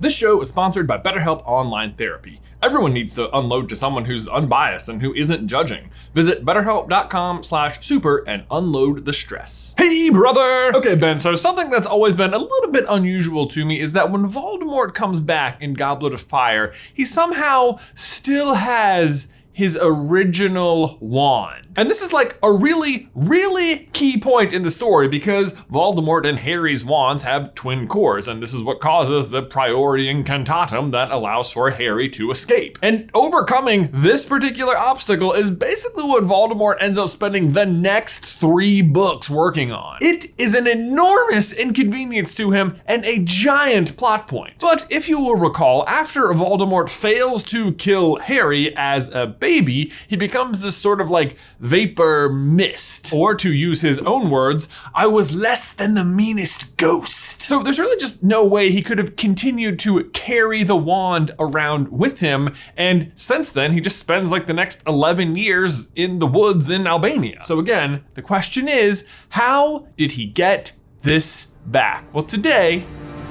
This show is sponsored by BetterHelp Online Therapy. Everyone needs to unload to someone who's unbiased and who isn't judging. Visit betterhelp.com/super and unload the stress. Hey, brother! Okay, Ben, so something that's always been a little bit unusual to me is that when Voldemort comes back in Goblet of Fire, he somehow still has his original wand. And this is like a really, really key point in the story because Voldemort and Harry's wands have twin cores, and this is what causes the priori incantatem that allows for Harry to escape. And overcoming this particular obstacle is basically what Voldemort ends up spending the next 3 books working on. It is an enormous inconvenience to him and a giant plot point. But if you will recall, after Voldemort fails to kill Harry as a baby, he becomes this sort of like vapor mist. Or to use his own words, I was less than the meanest ghost. So there's really just no way he could have continued to carry the wand around with him. And since then, he just spends like the next 11 years in the woods in Albania. So again, the question is, how did he get this back? Well, today,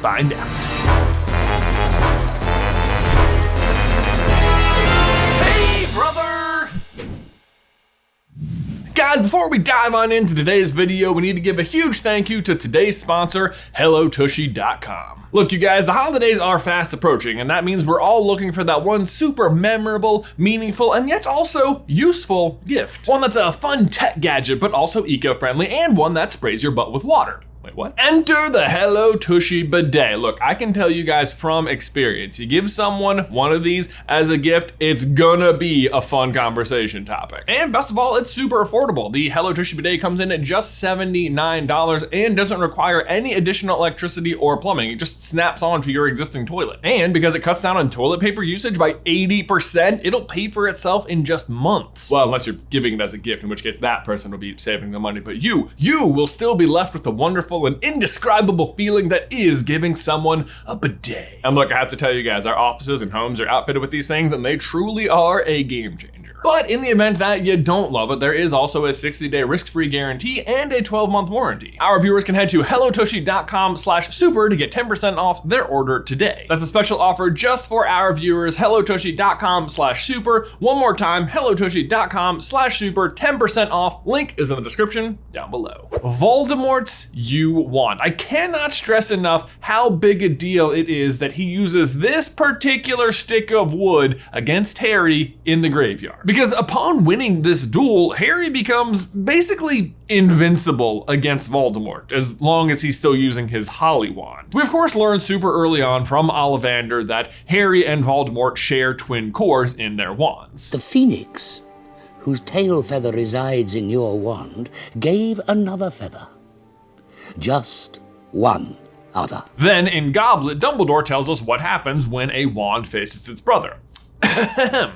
find out. Guys, before we dive on into today's video, we need to give a huge thank you to today's sponsor, HelloTushy.com. Look, you guys, the holidays are fast approaching, and that means we're all looking for that one super memorable, meaningful, and yet also useful gift. One that's a fun tech gadget, but also eco-friendly, and one that sprays your butt with water. Wait, what? Enter the Hello Tushy bidet. Look, I can tell you guys from experience, you give someone one of these as a gift, it's gonna be a fun conversation topic. And best of all, it's super affordable. The Hello Tushy bidet comes in at just $79 and doesn't require any additional electricity or plumbing. It just snaps onto your existing toilet. And because it cuts down on toilet paper usage by 80%, it'll pay for itself in just months. Well, unless you're giving it as a gift, in which case that person will be saving the money, but you will still be left with the wonderful and indescribable feeling that is giving someone a bidet. And look, I have to tell you guys, our offices and homes are outfitted with these things and they truly are a game changer. But in the event that you don't love it, there is also a 60-day risk-free guarantee and a 12-month warranty. Our viewers can head to HelloTushy.com/super to get 10% off their order today. That's a special offer just for our viewers, HelloTushy.com/super. One more time, HelloTushy.com/super, 10% off. Link is in the description down below. Voldemort's Yew Wand. I cannot stress enough how big a deal it is that he uses this particular stick of wood against Harry in the graveyard. Because upon winning this duel, Harry becomes basically invincible against Voldemort, as long as he's still using his Holly Wand. We of course learned super early on from Ollivander that Harry and Voldemort share twin cores in their wands. The phoenix, whose tail feather resides in your wand, gave another feather. Just one other. Then in Goblet, Dumbledore tells us what happens when a wand faces its brother.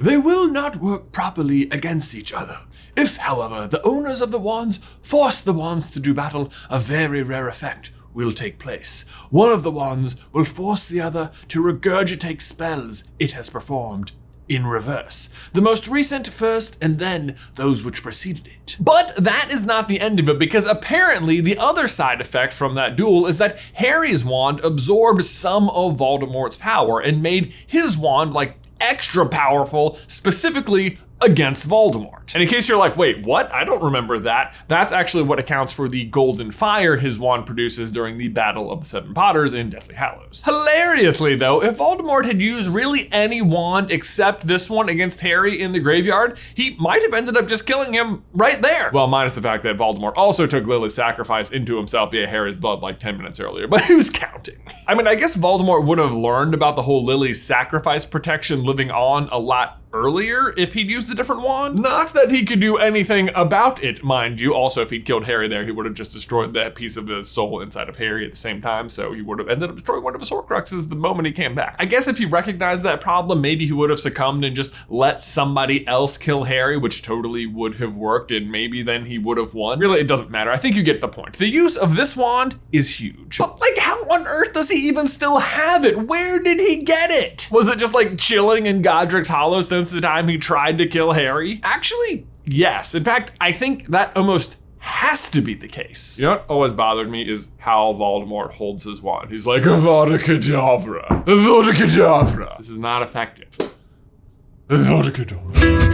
They will not work properly against each other. If, however, the owners of the wands force the wands to do battle, a very rare effect will take place. One of the wands will force the other to regurgitate spells it has performed in reverse. The most recent first, and then those which preceded it. But that is not the end of it, because apparently the other side effect from that duel is that Harry's wand absorbed some of Voldemort's power and made his wand like extra powerful, specifically against Voldemort. And in case you're like, wait, what? I don't remember that. That's actually what accounts for the golden fire his wand produces during the Battle of the Seven Potters in Deathly Hallows. Hilariously though, if Voldemort had used really any wand except this one against Harry in the graveyard, he might have ended up just killing him right there. Well, minus the fact that Voldemort also took Lily's sacrifice into himself via Harry's blood like 10 minutes earlier, but who's counting? I mean, I guess Voldemort would have learned about the whole Lily's sacrifice protection living on a lot earlier if he'd used a different wand. Not that he could do anything about it, mind you. Also, if he'd killed Harry there, he would have just destroyed that piece of his soul inside of Harry at the same time, so he would have ended up destroying one of his Horcruxes the moment he came back. I guess if he recognized that problem, maybe he would have succumbed and just let somebody else kill Harry, which totally would have worked, and maybe then he would have won. Really, it doesn't matter. I think you get the point. The use of this wand is huge. But like, how on earth does he even still have it? Where did he get it? Was it just like chilling in Godric's Hollow since the time he tried to kill Harry? Actually, yes. In fact, I think that almost has to be the case. You know what always bothered me is how Voldemort holds his wand. He's like, Avada Kedavra, Avada Kedavra. This is not effective. Avada Kedavra.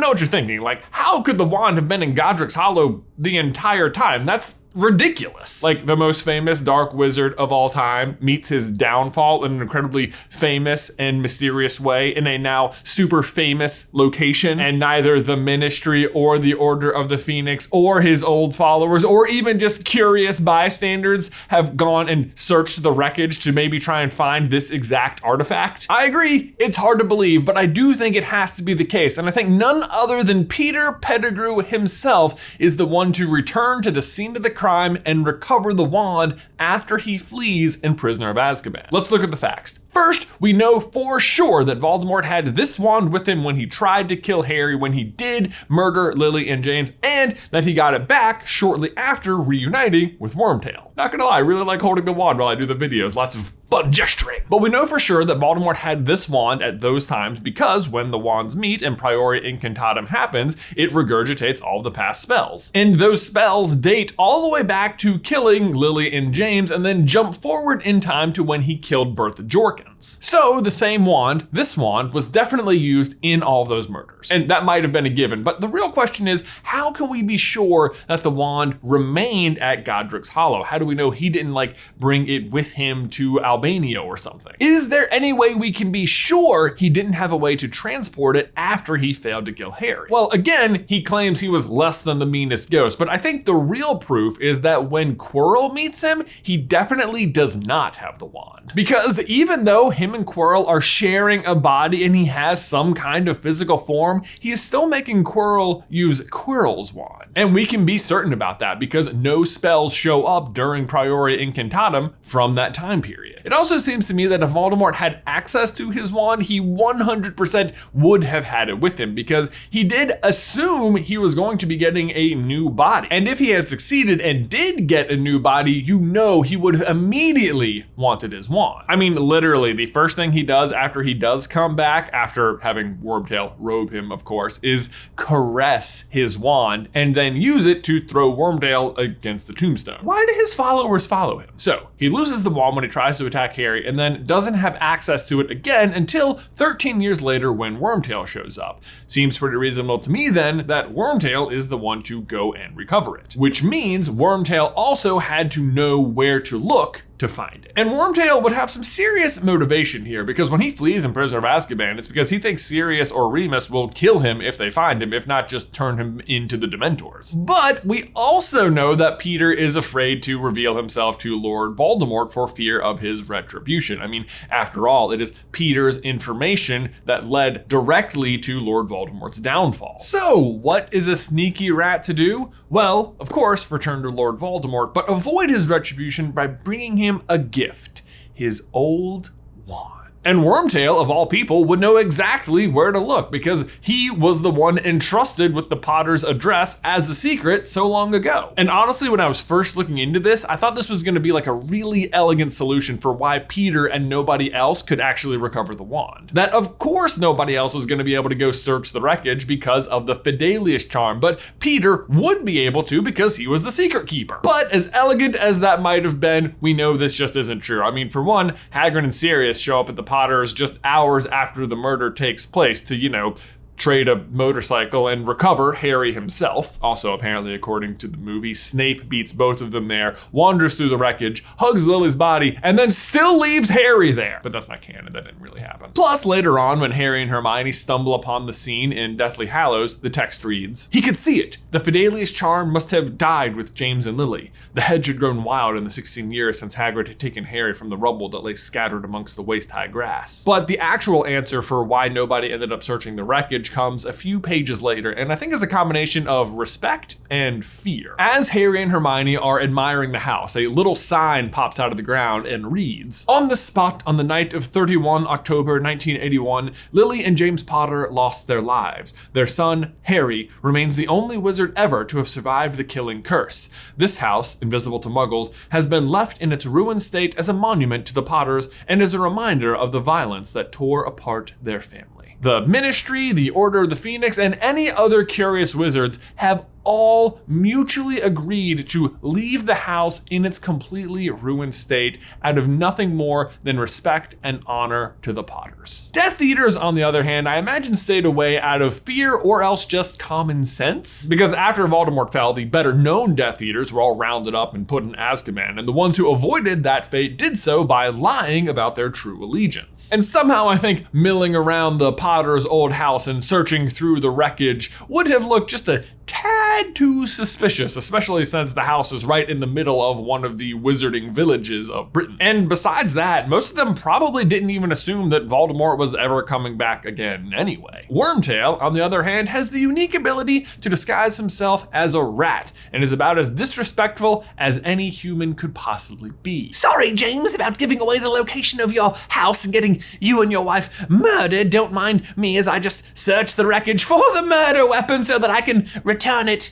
What you're thinking, like, how could the wand have been in Godric's Hollow the entire time? That's ridiculous. Like, the most famous dark wizard of all time meets his downfall in an incredibly famous and mysterious way in a now super famous location, and neither the Ministry or the Order of the Phoenix or his old followers or even just curious bystanders have gone and searched the wreckage to maybe try and find this exact artifact. I agree, it's hard to believe, but I do think it has to be the case, and I think none other than Peter Pettigrew himself is the one to return to the scene of the crime and recover the wand after he flees in Prisoner of Azkaban. Let's look at the facts. First, we know for sure that Voldemort had this wand with him when he tried to kill Harry, when he did murder Lily and James, and that he got it back shortly after reuniting with Wormtail. Not gonna lie, I really like holding the wand while I do the videos, lots of fun gesturing. But we know for sure that Voldemort had this wand at those times because when the wands meet and Priori Incantatem happens, it regurgitates all of the past spells. And those spells date all the way back to killing Lily and James and then jump forward in time to when he killed Bertha Jorkins. So the same wand, this wand, was definitely used in all of those murders. And that might have been a given, but the real question is, how can we be sure that the wand remained at Godric's Hollow? How do we know he didn't bring it with him to Albania or something? Is there any way we can be sure he didn't have a way to transport it after he failed to kill Harry? Well, again, he claims he was less than the meanest ghost, but I think the real proof is that when Quirrell meets him, he definitely does not have the wand. Because even though him and Quirrell are sharing a body and he has some kind of physical form, he is still making Quirrell use Quirrell's wand. And we can be certain about that because no spells show up during Priori Incantatem from that time period. It also seems to me that if Voldemort had access to his wand, he 100% would have had it with him because he did assume he was going to be getting a new body. And if he had succeeded and did get a new body, you know he would have immediately wanted his wand. I mean, literally, the first thing he does after he does come back, after having Wormtail robe him, of course, is caress his wand and then use it to throw Wormtail against the tombstone. Why do his followers follow him? So he loses the wand when he tries to attack Harry and then doesn't have access to it again until 13 years later when Wormtail shows up. Seems pretty reasonable to me then that Wormtail is the one to go and recover it, which means Wormtail also had to know where to look to find it. And Wormtail would have some serious motivation here because when he flees in Prisoner of Azkaban, it's because he thinks Sirius or Remus will kill him if they find him, if not just turn him into the Dementors. But we also know that Peter is afraid to reveal himself to Lord Voldemort for fear of his retribution. I mean, after all, it is Peter's information that led directly to Lord Voldemort's downfall. So what is a sneaky rat to do? Well, of course, return to Lord Voldemort, but avoid his retribution by bringing him a gift, his old wand. And Wormtail, of all people, would know exactly where to look because he was the one entrusted with the Potter's address as a secret so long ago. And honestly, when I was first looking into this, I thought this was going to be like a really elegant solution for why Peter and nobody else could actually recover the wand. That of course nobody else was going to be able to go search the wreckage because of the Fidelius charm, but Peter would be able to because he was the secret keeper. But as elegant as that might have been, we know this just isn't true. I mean, for one, Hagrid and Sirius show up at the Potters just hours after the murder takes place to, trade a motorcycle and recover Harry himself. Also, apparently, according to the movie, Snape beats both of them there, wanders through the wreckage, hugs Lily's body, and then still leaves Harry there. But that's not canon, that didn't really happen. Plus, later on, when Harry and Hermione stumble upon the scene in Deathly Hallows, the text reads, "He could see it. The Fidelius charm must have died with James and Lily. The hedge had grown wild in the 16 years since Hagrid had taken Harry from the rubble that lay scattered amongst the waist-high grass." But the actual answer for why nobody ended up searching the wreckage which comes a few pages later, and I think is a combination of respect and fear. As Harry and Hermione are admiring the house, a little sign pops out of the ground and reads, "On the spot on the night of 31 October 1981, Lily and James Potter lost their lives. Their son, Harry, remains the only wizard ever to have survived the killing curse. This house, invisible to Muggles, has been left in its ruined state as a monument to the Potters and as a reminder of the violence that tore apart their family. The Ministry, the Order of the Phoenix, and any other curious wizards have all mutually agreed to leave the house in its completely ruined state out of nothing more than respect and honor to the Potters." Death Eaters, on the other hand, I imagine stayed away out of fear or else just common sense. Because after Voldemort fell, the better known Death Eaters were all rounded up and put in Azkaban, and the ones who avoided that fate did so by lying about their true allegiance. And somehow I think milling around the Potters' old house and searching through the wreckage would have looked just a tad too suspicious, especially since the house is right in the middle of one of the wizarding villages of Britain. And besides that, most of them probably didn't even assume that Voldemort was ever coming back again anyway. Wormtail, on the other hand, has the unique ability to disguise himself as a rat and is about as disrespectful as any human could possibly be. "Sorry, James, about giving away the location of your house and getting you and your wife murdered. Don't mind me as I just search the wreckage for the murder weapon so that I can return it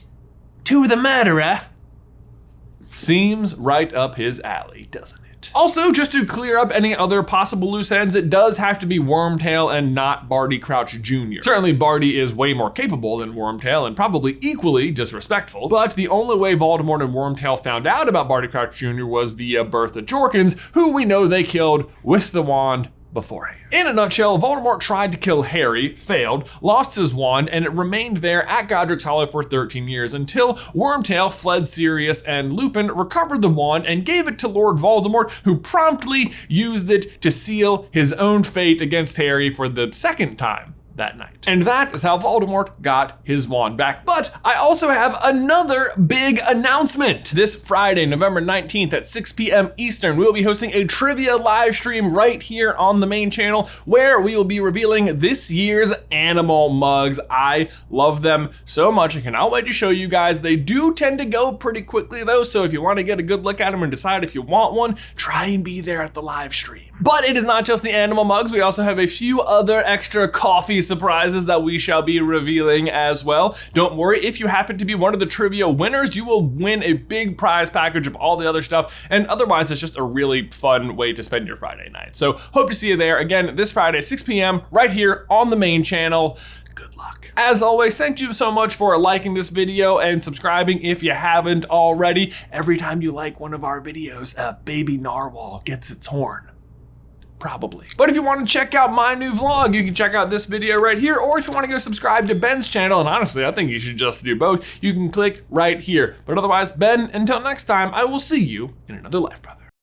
to the murderer." Seems right up his alley, doesn't it? Also, just to clear up any other possible loose ends, it does have to be Wormtail and not Barty Crouch Jr. Certainly Barty is way more capable than Wormtail and probably equally disrespectful, but the only way Voldemort and Wormtail found out about Barty Crouch Jr. was via Bertha Jorkins, who we know they killed with the wand beforehand. In a nutshell, Voldemort tried to kill Harry, failed, lost his wand, and it remained there at Godric's Hollow for 13 years until Wormtail fled Sirius and Lupin recovered the wand and gave it to Lord Voldemort, who promptly used it to seal his own fate against Harry for the second time that night. And that is how Voldemort got his wand back. But I also have another big announcement. This Friday, November 19th at 6 p.m. Eastern, we will be hosting a trivia live stream right here on the main channel where we will be revealing this year's animal mugs. I love them so much. I cannot wait to show you guys. They do tend to go pretty quickly though, so if you want to get a good look at them and decide if you want one, try and be there at the live stream. But it is not just the animal mugs. We also have a few other extra coffee surprises that we shall be revealing as well. Don't worry, if you happen to be one of the trivia winners, you will win a big prize package of all the other stuff. And otherwise, it's just a really fun way to spend your Friday night. So hope to see you there again this Friday, 6 p.m. right here on the main channel. Good luck. As always, thank you so much for liking this video and subscribing if you haven't already. Every time you like one of our videos, a baby narwhal gets its horn. Probably. But if you want to check out my new vlog, you can check out this video right here, or if you want to go subscribe to Ben's channel, and honestly, I think you should just do both, you can click right here. But otherwise, Ben, until next time, I will see you in another life, brother.